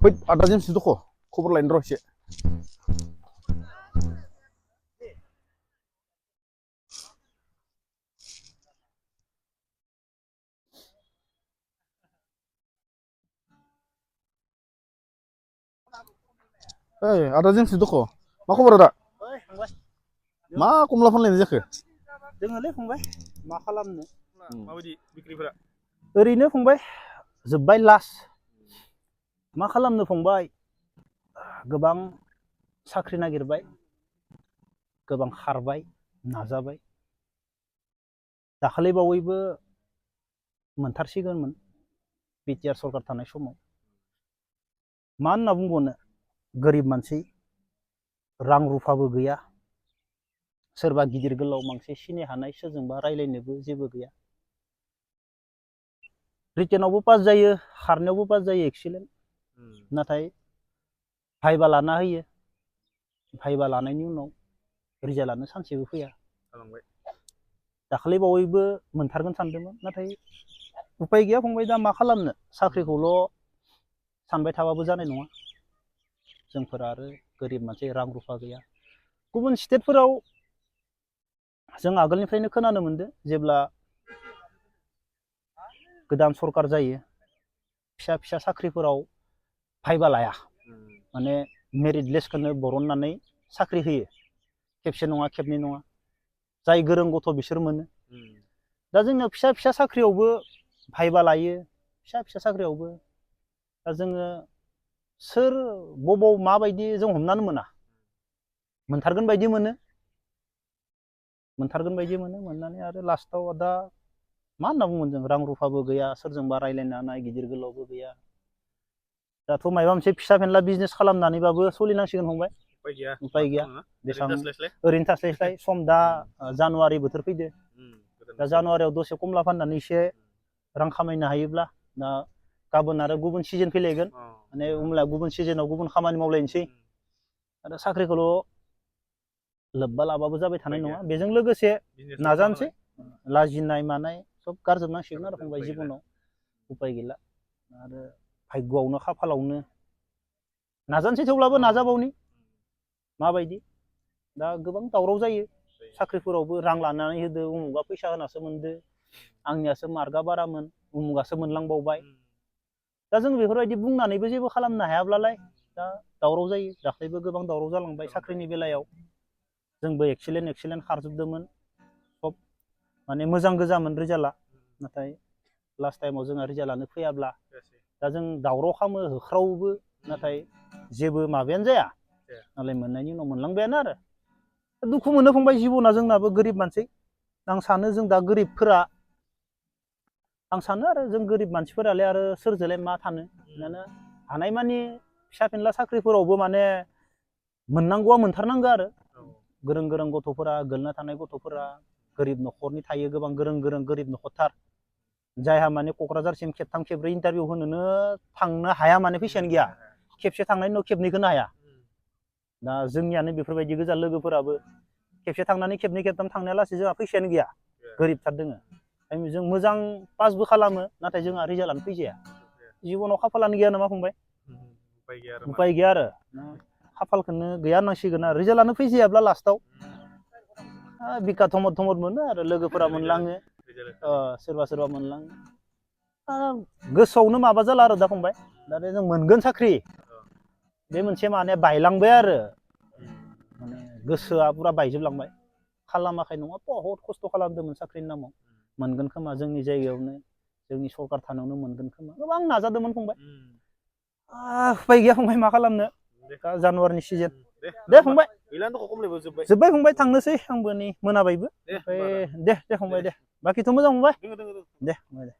फै आदा जेमस दख' खबर लायनो र' एसे ओइ आदा जेमस दख' मा खबर आदा मा कमला फानलायनाय जाखो दोङोलै फंबाय मा खालामनो माबायदि बिक्रिफोरा ओरैनो फंबाय जोब्बाय लास्ट मा खालामनो फंबाय गोबां साख्रि नागिरबाय गोबां खारबाय नाजाबाय दाखालि बावैबो मोनथारसिगोनमोन बिटिआर सरकार थानाय समाव मा होनना बुंबावनो गोरिब मानसि रां रुफाबो गैया सोरबा गिदिर गोलाव मानसि सिनाय हानाय सोरजोंबा रायलायनोबो जेबो गैया रिटेनावबो पास जायो खारनायावबो पास जायो एक्सिलेन्ट नाथाय भाइबा लाना होयो भाइबा लानायनि उनाव रिजाल्टआनो सानसेबो फैया दाखालि बावैबो मोनथारगोन सानदोंमोन नाथाय उपाय गैया फंबाय दा मा खालामनो साख्रिखौल' सानबाय थाबाबो जानाय नङा जोंफोरा आरो गोरिब मानसि रां रुफा गैया गुबुन स्टेटफोराव जों आगोलनिफ्रायनो खोनानो मोनदों जेब्ला गोदान सरकार जायो फिसा फिसा साख्रिफोराव भाइबा लाया माने मेरिट लिस्टखौनो बरननानै साख्रि होयो खेबसे नङा खेबनै नङा जाय गोरों गथ' बिसोर मोनो दा जोंनियाव फिसा फिसा साख्रियावबो भाइबा लायो फिसा फिसा साख्रियावबो दा जोङो सोर बबाव माबायदि जों हमनानै मोना मोनथारगोन बायदि मोनो मोननानै आरो लास्टआव दा मा होनना बुंगोन जों रां रुफाबो गैया सोरजोंबा रायलायनो हानाय गिदिर गोलावबो गैया दाथ' माबा मोनसे फिसा फेनला बिजनेस खालामनानैबाबो सोलिनांसिगोन फंबाय उपाय गैया बेसेबां ओरैनो थास्लायस्लाय सम दा जानुवारि बोथोर फैदो दा जानुवारियाव दसे कमला फाननानै एसे रां खामायनो हायोब्ला दा गाबोन आरो गुबुन सिजन फैलायगोन माने होमब्ला गुबुन सिजनाव गुबुन खामानि मावलायनोसै आरो साख्रिखौल' लोब्बा लाबाबो जाबाय थानाय नङा बेजों लोगोसे नाजानोसै लाजिनाय मानाय सब गारजोबनांसिगोन आरो फंबाय जिबनाव उपाय गैला आरो भाग्यआवनो खाफालावनो नाजानोसै थेवब्लाबो नाजाबावनि माबायदि दा गोबां दावराव जायो साख्रिफोरावबो रां लानानै होदो उमुगा फैसा होनासो मोनदो आंनियासो मार्कआ बारामोन उमुगासो मोनलांबावबाय दा जों बेफोरबायदि बुंनानैबो जेबो खालामनो हायाब्लालाय दा दावराव जायो दाख्लैबो गोबां दावराव जालांबाय साख्रिनि बेलायाव जोंबो एक्सिलेन्ट खारजोबदोंमोन सब माने मोजां गोजामोन रिजाल्टआ नाथाय लास्ट टाइमाव जोंहा रिजाल्टआनो फैयाब्ला दा जों दावराव खामो होख्रावोबो नाथाय जेबो माबायानो जाया नालाय मोननायनि उनाव मोनलांबायानो आरो दुखु मोनो फंबाय जिबना जोंनाबो गोरिब मानसि आं सानो जों दा गोरिबफोरा आं सानो आरो जों गोरिब मानसिफोरालाय आरो सोरजोंलाय मा थानो माने हानायमानि फिसा फेनला साख्रिफोरावबो माने मोननांगौआ मोनथारनांगौ आरो गोरों गोरों गथ'फोरा गोलैना थानाय गथ'फोरा गोरिब न'खरनि थायो गोबां गोरों गोरों गोरिब न'खरथार जायहा माने क'क्राझारसिम खेबथाम खेबब्रै इन्टारभिउ होनोनो थांनो हाया माने फैसायानो गैया खेबसे थांनायनि उनाव खेबनैखौनो हाया दा जोंनियानो बेफोरबायदि गोजा लोगोफोराबो खेबसे थांनानै खेबनै खेबथाम थांनायालासे जोंहा फैसायानो गैया गोरिबथार दोङो जों मोजां पासबो खालामो नाथाय जोंहा रिजाल्टआनो फैजाया जिबनाव खाफालानो गैया नामा फंबाय उपाय गैया आरो खाफालखौनो गैया होननांसिगोन आरो रिजाल्टआनो फैजायाब्ला लास्टआव बिखा थमद थमद मोनो आरो लोगोफोरा मोनलाङो सोरबा सोरबा मोनलाङो गोसोआवनो माबा जाला आरो दा फंबाय दा जों मोनगोन साख्रि बे मोनसे माने बायलांबाय आरो माने गोसोआ पुरा बायजोबलांबाय खालामाखै नङा बहुत खस्थ' खालामदोंमोन साख्रिनि नामाव मोनगोन खोमा जोंनि जायगायावनो जोंनि सरकार थानायावनो मोनगोन खोमा गोबां नाजादोंमोन फंबाय उपाय गैया फंबाय मा खालामनो जानुवारिनि सिजोन दे फंबाय जोब्बाय फंबाय थांनोसै आंबो नै मोनाबायबो दे फंबाय दे बाखिथ' मोजां फंबाय दे फंबाय दे